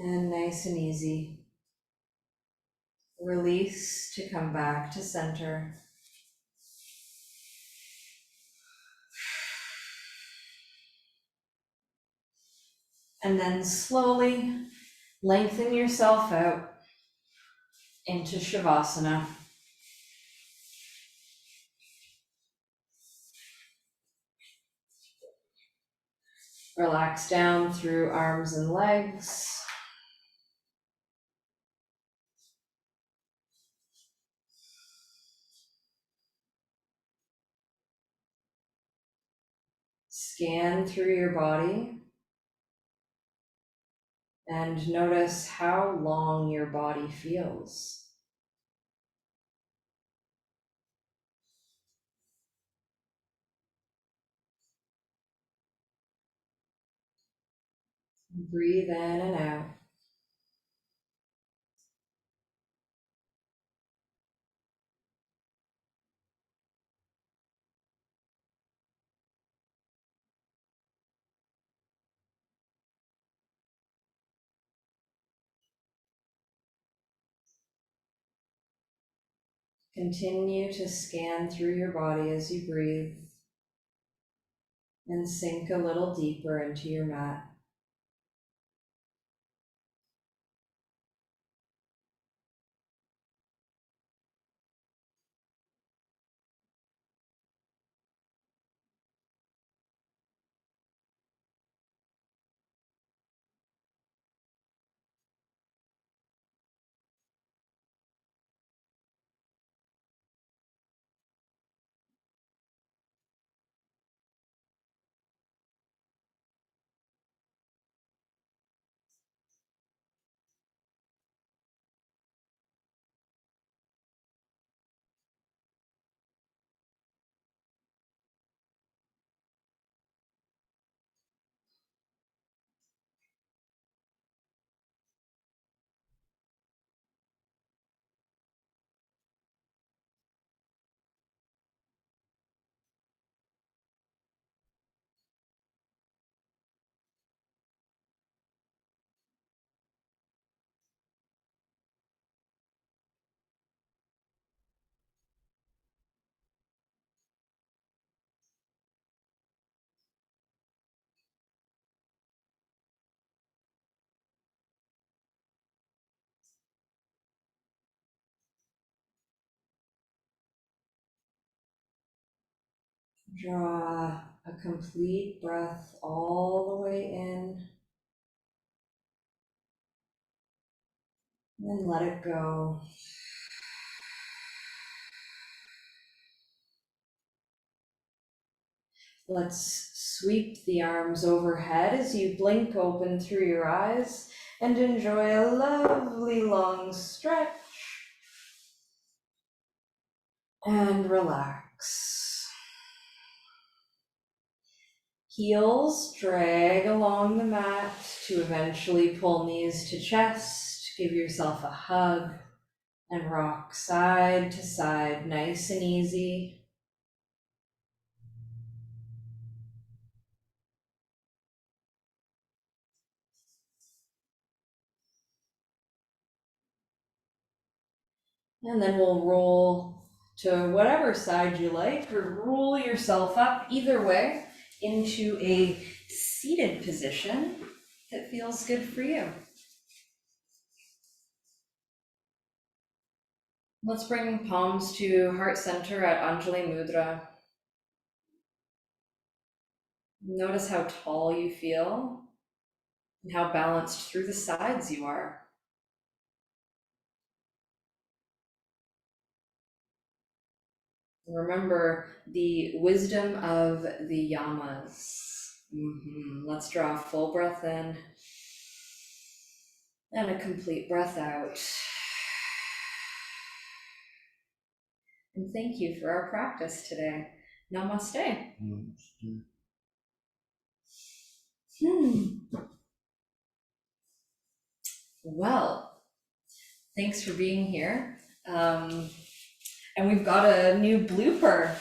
And nice and easy. Release to come back to center. And then slowly lengthen yourself out into Shavasana. Relax down through arms and legs. Scan through your body and notice how long your body feels. Breathe in and out. Continue to scan through your body as you breathe and sink a little deeper into your mat. Draw a complete breath all the way in, and then let it go. Let's sweep the arms overhead as you blink open through your eyes and enjoy a lovely long stretch. And relax. Heels drag along the mat to eventually pull knees to chest. Give yourself a hug and rock side to side, nice and easy. And then we'll roll to whatever side you like, or roll yourself up either way into a seated position that feels good for you. Let's bring palms to heart center at Anjali Mudra. Notice how tall you feel and how balanced through the sides you are. Remember the wisdom of the Yamas. Let's draw a full breath in and a complete breath out. And thank you for our practice today. Namaste. Well, thanks for being here. And we've got a new blooper.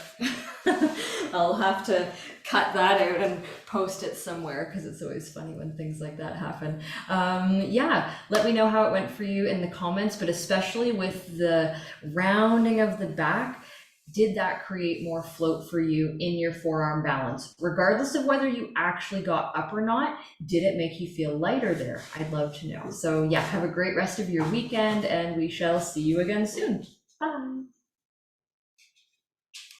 I'll have to cut that out and post it somewhere because it's always funny when things like that happen. Yeah, let me know how it went for you in the comments, but especially with the rounding of the back, did that create more float for you in your forearm balance? Regardless of whether you actually got up or not, did it make you feel lighter there? I'd love to know. So yeah, have a great rest of your weekend and we shall see you again soon. Bye.